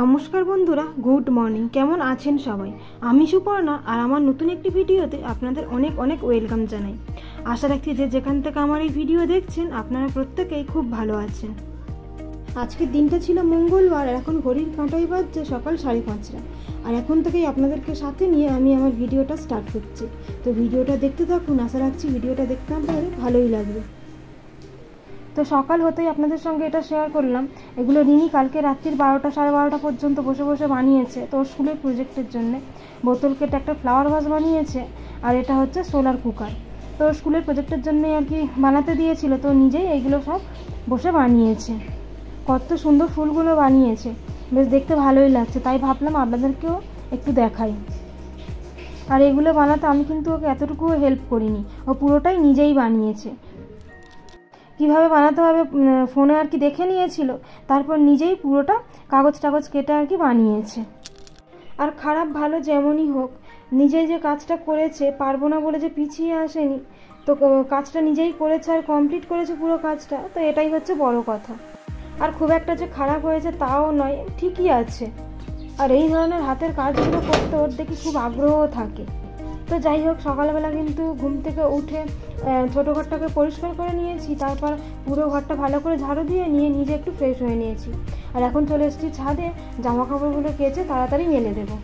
নমস্কার বন্ধুরা, good morning. কেমন আছেন সবাই? আমি সুপর্ণা আর আমার নতুন একটি ভিডিওতে আপনাদের অনেক অনেক ওয়েলকাম জানাই। আশা রাখছি যে যেখান থেকে আমার এই ভিডিও দেখছেন আপনারা প্রত্যেকেই খুব ভালো আছেন। আজকের দিনটা ছিল মঙ্গলবার আর এখন ঘড়ির কাঁটাই বাজছে সকাল 5:30। আর এখন থেকেই আপনাদেরকে সাথে নিয়ে আমি আমার ভিডিওটা স্টার্ট করছি। তো ভিডিওটা দেখতে থাকুন, আশা রাখছি ভিডিওটা দেখতে আপনাদের ভালোই লাগবে। তো সকাল হতেই আপনাদের সঙ্গে এটা শেয়ার করলাম, এগুলো রিনি কালকে রাত্রির 12টা সাড়ে 12টা পর্যন্ত বসে বসে বানিয়েছে। তো স্কুলের প্রজেক্টের জন্য বোতল কেটে একটা ফ্লাওয়ার ভাস বানিয়েছে, আর এটা হচ্ছে সোলার কুকার। তো স্কুলের প্রজেক্টের জন্য আর কি বানাতে দিয়েছিল, তো নিজেই এইগুলো সব বসে বানিয়েছে। কত সুন্দর ফুলগুলো বানিয়েছে, বেশ দেখতে ভালোই লাগছে, তাই ভাবলাম আপনাদেরকেও একটু দেখাই। আর এগুলো বানাতে আমি কিন্তু ওকে এতটুকুও হেল্প করিনি, ও পুরোটাই নিজেই বানিয়েছে। কীভাবে বানাতে হবে ফোনে আর কি দেখে নিয়েছিল, তারপর নিজেই পুরোটা কাগজ টাগজ কেটে আর কি বানিয়েছে। আর খারাপ ভালো যেমনই হোক, নিজেই যে কাজটা করেছে, পারবো না বলে যে পিছিয়ে আসেনি, তো কাজটা নিজেই করেছে আর কমপ্লিট করেছে পুরো কাজটা, তো এটাই হচ্ছে বড় কথা। আর খুব একটা যে খারাপ হয়েছে তাও নয়, ঠিকই আছে। আর এই ধরনের হাতের কাজগুলো করতে ওর দেখি খুব আগ্রহ থাকে। তো যাই হোক, সকালবেলা কিন্তু ঘুম থেকে উঠে ছোটো ঘরটাকে পরিষ্কার করে নিয়েছি, তারপর পুরো ঘরটা ভালো করে ঝাড়ু দিয়ে নিয়ে নিজে একটু ফ্রেশ হয়ে নিয়েছি। আর এখন চলে এসেছি ছাদে, জামা কাপড়গুলো কেচে তাড়াতাড়ি মেলে দেবো।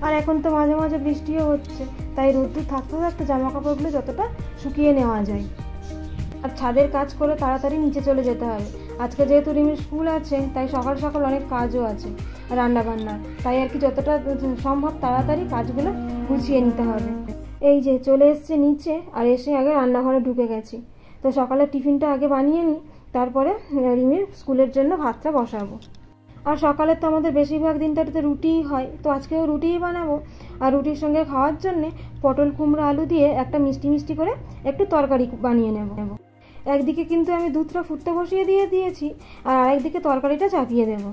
আর এখন তো মাঝে মাঝে বৃষ্টিও হচ্ছে, তাই রোদ্দুর থাকতে থাকতে জামা কাপড়গুলো যতটা শুকিয়ে নেওয়া যায়। আর ছাদের কাজ করে তাড়াতাড়ি নিচে চলে যেতে হবে। আজকে যেহেতু রিমির স্কুল আছে, তাই সকাল সকাল অনেক কাজও আছে রান্না বান্নার, তাই আর কি যতটা সম্ভব তাড়াতাড়ি কাজগুলো গুছিয়ে নিতে হবে। এই যে চলে এসছে নিচে, আর এসে আগে রান্নাঘরে ঢুকে গেছি। তো সকালের টিফিনটা আগে বানিয়ে নিই, তারপরে রিমির স্কুলের জন্য ভাতটা বসাবো। আর সকালে তো আমাদের বেশিরভাগ দিনটাতে রুটিই হয়, তো আজকেও রুটিই বানাবো। আর রুটির সঙ্গে খাওয়ার জন্যে পটল কুমড়ো আলু দিয়ে একটা মিষ্টি মিষ্টি করে একটু তরকারি বানিয়ে নেব। একদিকে কিন্তু আমি দুধটা ফুটতে বসিয়ে দিয়েছি, আর আরেকদিকে তরকারিটা চাপিয়ে দেবো।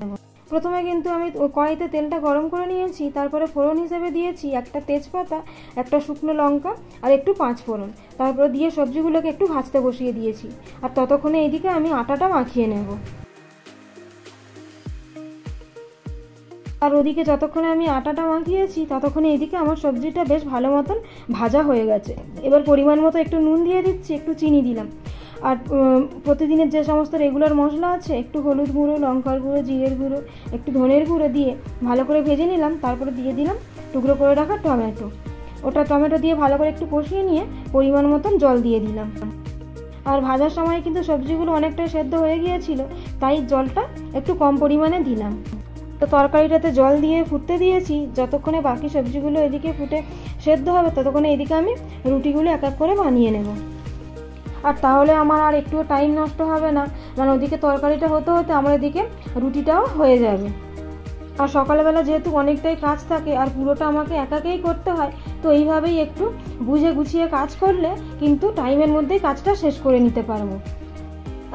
প্রথমে কিন্তু আমি কড়াইতে তেলটা গরম করে নিয়েছি, তারপরে ফোড়ন হিসেবে দিয়েছি একটা তেজপাতা, একটা শুকনো লঙ্কা আর একটু 5 ফোড়ন। তারপরে দিয়ে সবজিগুলোকে একটু ভাজতে বসিয়ে দিয়েছি। আর ততক্ষণে এইদিকে আমি আটাটা মাখিয়ে নেব। আর ওদিকে যতক্ষণে আমি আটাটা মাখিয়েছি, ততক্ষণে এদিকে আমার সবজিটা বেশ ভালো মতন ভাজা হয়ে গেছে। এবার পরিমাণ মতো একটু নুন দিয়ে দিচ্ছি, একটু চিনি দিলাম। আর প্রতিদিনের যে সমস্ত রেগুলার মশলা আছে, একটু হলুদ গুঁড়ো, লঙ্কার গুঁড়ো, জিরের গুঁড়ো, একটু ধনের গুঁড়ো দিয়ে ভালো করে ভেজে নিলাম। তারপরে দিয়ে দিলাম টুকরো করে রাখা টমেটো। টমেটো দিয়ে ভালো করে একটু কষিয়ে নিয়ে পরিমাণ মতন জল দিয়ে দিলাম। আর ভাজার সময় কিন্তু সবজিগুলো অনেকটাই সেদ্ধ হয়ে গিয়েছিল, তাই জলটা একটু কম পরিমাণে দিলাম। তো তরকারিটাতে জল দিয়ে ফুটতে দিয়েছি। যতক্ষণে বাকি সবজিগুলো এদিকে ফুটে সেদ্ধ হবে, ততক্ষণে এদিকে আমি রুটিগুলো এক এক করে বানিয়ে নেব। আর তাহলে আমার আর একটুও টাইম নষ্ট হবে না, মানে ওদিকে তরকারিটা হতে হতে আমার এদিকে রুটিটাও হয়ে যাবে। আর সকালবেলা যেহেতু অনেকটাই কাজ থাকে আর পুরোটা আমাকে একাকেই করতে হয়, তো এইভাবেই একটু বুঝে গুছিয়ে কাজ করলে কিন্তু টাইমের মধ্যেই কাজটা শেষ করে নিতে পারবো।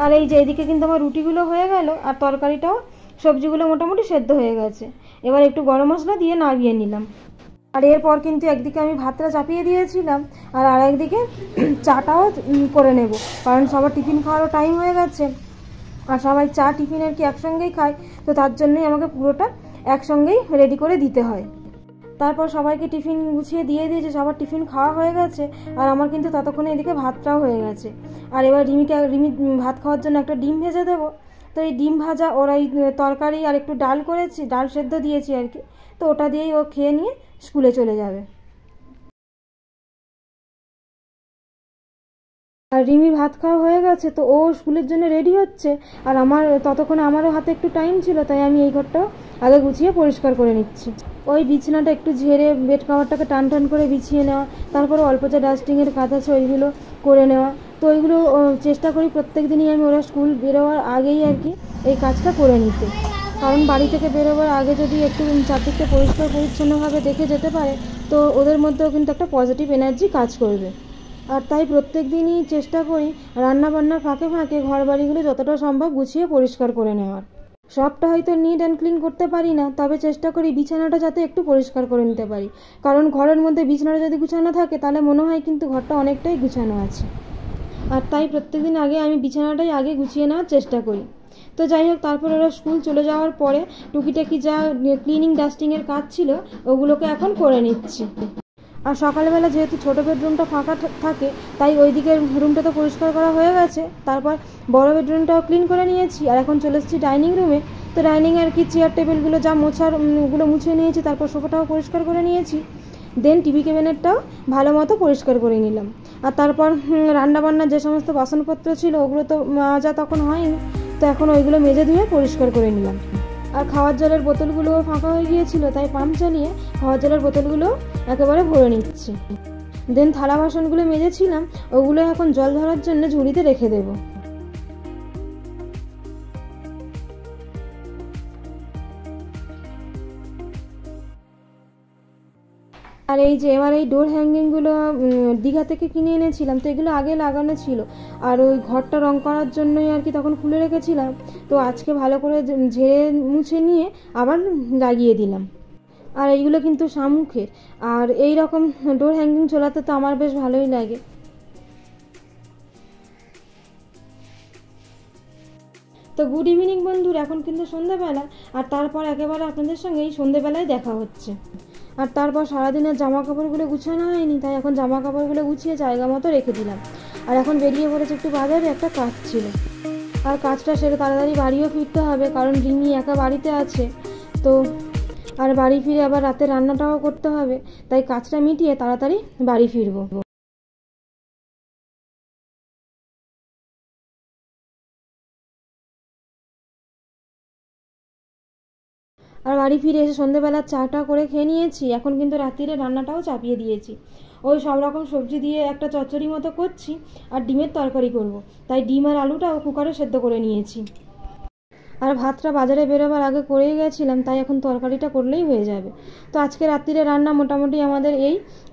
আর এই যে এদিকে কিন্তু আমার রুটিগুলো হয়ে গেল, আর তরকারিটাও সবজিগুলো মোটামুটি সেদ্ধ হয়ে গেছে। এবার একটু গরম মশলা দিয়ে নাড়িয়ে নিলাম। আর এরপর কিন্তু একদিকে আমি ভাতটা চাপিয়ে দিয়েছিলাম, আর আরেকদিকে চাটাও করে নেব, কারণ সবার টিফিন খাওয়ারও টাইম হয়ে গেছে। আর সবাই চা টিফিন আর কি একসঙ্গেই খায়, তো তার জন্যই আমাকে পুরোটা একসঙ্গেই রেডি করে দিতে হয়। তারপর সবাইকে টিফিন গুছিয়ে দিয়ে দিয়েছে, সবার টিফিন খাওয়া হয়ে গেছে। আর আমার কিন্তু ততক্ষণে এদিকে ভাতটাও হয়ে গেছে। আর এবার রিমি ভাত খাওয়ার জন্য একটা ডিম ভেজে দেবো। তো এই ডিম ভাজা, ওর এই তরকারি আর একটু ডাল করেছি, ডাল সেদ্ধ দিয়েছি আর কি, তো ওটা দিয়েই ও খেয়ে নিয়ে স্কুলে চলে যাবে। আর রিমির ভাত খাওয়া হয়ে গেছে, তো ও স্কুলের জন্য রেডি হচ্ছে। আর আমার ততক্ষণে আমারও হাতে একটু টাইম ছিল, তাই আমি এই ঘরটাও আগে গুছিয়ে পরিষ্কার করে নিচ্ছি। ওই বিছানাটা একটু ঝেড়ে বেড কাভারটাকে টান টান করে বিছিয়ে নেওয়া, তারপরে অল্প যে ডাস্টিংয়ের কাজ আছে ওইগুলো করে নেওয়া। তো ওইগুলো চেষ্টা করি প্রত্যেক দিনই আমি ওরা স্কুল বেরোবার আগেই আর কি এই কাজটা করে নিতে, কারণ বাড়ি থেকে বেরোবার আগে যদি একটু চারদিকটা পরিষ্কার পরিচ্ছন্নভাবে দেখে যেতে পারে, তো ওদের মধ্যেও কিন্তু একটা পজিটিভ এনার্জি কাজ করবে। আর তাই প্রত্যেক দিনই চেষ্টা করি রান্না বান্নার ফাঁকে ফাঁকে ঘর বাড়িগুলো যতটা সম্ভব গুছিয়ে পরিষ্কার করে নেওয়ার। সবটা হয়তো নিট অ্যান্ড ক্লিন করতে পারি না, তবে চেষ্টা করি বিছানাটা যাতে একটু পরিষ্কার করে নিতে পারি, কারণ ঘরের মধ্যে বিছানাটা যদি গুছানো থাকে তাহলে মনে হয় কিন্তু ঘরটা অনেকটাই গুছানো আছে। আর তাই প্রত্যেকদিন আগে আমি বিছানাটাই আগে গুছিয়ে নেওয়ার চেষ্টা করি। তো যাই হোক, তারপর ওরা স্কুল চলে যাওয়ার পরে টুকিটাকি যা ক্লিনিং ডাস্টিংয়ের কাজ ছিল ওগুলোকে এখন করে নিচ্ছি। আর সকালবেলা যেহেতু ছোটো বেডরুমটা ফাঁকা থাকে, তাই ওই দিকের রুমটা তো পরিষ্কার করা হয়ে গেছে। তারপর বড় বেডরুমটাও ক্লিন করে নিয়েছি। আর এখন চলে এসেছি ডাইনিং রুমে। তো ডাইনিং আর কি চেয়ার টেবিলগুলো যা মোছার ওগুলো মুছে নিয়েছি, তারপর সোফাটাও পরিষ্কার করে নিয়েছি। দেন টিভি ক্যাবিনেটটাও ভালো মতো পরিষ্কার করে নিলাম। আর তারপর রান্নাবান্নার যে সমস্ত বাসনপত্র ছিল ওগুলো তো মাজা তখন হয়নি, তো এখন ওইগুলো মেজে ধুয়ে পরিষ্কার করে নিলাম। আর খাওয়ার জলের বোতলগুলোও ফাঁকা হয়ে গিয়েছিল, তাই পাম্প চালিয়ে খাওয়ার জলের বোতলগুলো একেবারে ভরে নিচ্ছি। দেন থালা বাসনগুলো মেজেছিলাম, ওগুলো এখন জল ধরার জন্য ঝুড়িতে রেখে দেবো। আর এই যে এবার এই ডোর হ্যাঙ্গিংগুলো দীঘা থেকে কিনে এনেছিলাম, তো এগুলো আগে লাগানো ছিল। আর ওই ঘরটা রং করার জন্যই আর কি তখন খুলে রেখেছিলাম। তো আজকে ভালো করে ঝেড়ে মুছে নিয়ে আবার লাগিয়ে দিলাম। আর এইগুলো কিন্তু শামুকের। আর এই রকম ডোর হ্যাঙ্গিং ঝোলাতে তো আমার বেশ ভালোই লাগে। তো গুড ইভিনিং বন্ধুরা, এখন কিন্তু সন্ধ্যেবেলা। আর তারপর একেবারে আপনাদের সঙ্গে এই সন্ধ্যেবেলায় দেখা হচ্ছে। আর তারপর সারাদিনের জামা কাপড়গুলো গুছানো হয়নি, তাই এখন জামা কাপড়গুলো গুছিয়ে জায়গা মতো রেখে দিলাম। আর এখন বেরিয়ে পড়েছে একটু বাজারে, একটা কাজ ছিল। আর কাজটা সেরে তাড়াতাড়ি বাড়িও ফিরতে হবে, কারণ রিমি একা বাড়িতে আছে। তো আর বাড়ি ফিরে আবার রাতে রান্নাটাও করতে হবে, তাই কাজটা মিটিয়ে তাড়াতাড়ি বাড়ি ফিরবো। আর বাড়ি ফিরে এসে সন্ধ্যেবেলা চাটা করে খেয়ে নিয়েছি। এখন কিন্তু রাত্রিরে রান্নাটাও চাপিয়ে দিয়েছি। ওই সব রকম সবজি দিয়ে একটা চচ্চড়ি মতো করছি, আর ডিমের তরকারি করব। তাই ডিম আর আলুটাও কুকারে সেদ্ধ করে নিয়েছি। আর ভাতটা বাজারে বেরোবার আগে করেই গেছিলাম, তাই এখন তরকারিটা করলেই হয়ে যাবে। তো আজকে রাত্রিরে রান্না মোটামুটি আমাদের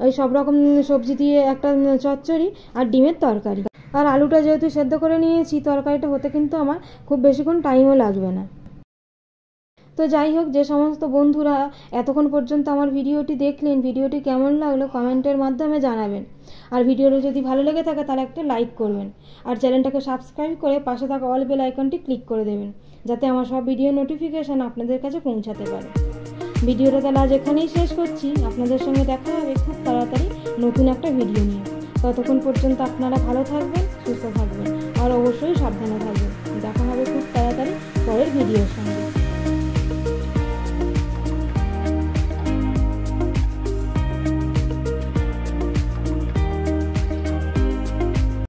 ওই সব রকম সবজি দিয়ে একটা চচ্চড়ি আর ডিমের তরকারি। আর আলুটা যেহেতু সেদ্ধ করে নিয়েছি, তরকারিটা হতে কিন্তু আমার খুব বেশিক্ষণ টাইমও লাগবে না। তো যাই হোক, যে সমস্ত বন্ধুরা এতক্ষণ পর্যন্ত আমার ভিডিওটি দেখলেন, ভিডিওটি কেমন লাগলো কমেন্টের মাধ্যমে জানাবেন। আর ভিডিওটি যদি ভালো লেগে থাকে তাহলে একটা লাইক করবেন। আর চ্যানেলটাকে সাবস্ক্রাইব করে পাশে থাকা অল বেল আইকনটি ক্লিক করে দেবেন, যাতে আমার সব ভিডিও নোটিফিকেশান আপনাদের কাছে পৌঁছাতে পারে। ভিডিওটা তাহলে আজ এখানেই শেষ করছি। আপনাদের সঙ্গে দেখা হবে খুব তাড়াতাড়ি নতুন একটা ভিডিও নিয়ে। ততক্ষণ পর্যন্ত আপনারা ভালো থাকবেন, সুস্থ থাকবেন, আর অবশ্যই সাবধানে থাকবেন। দেখা হবে খুব তাড়াতাড়ি পরের ভিডিওর সঙ্গে।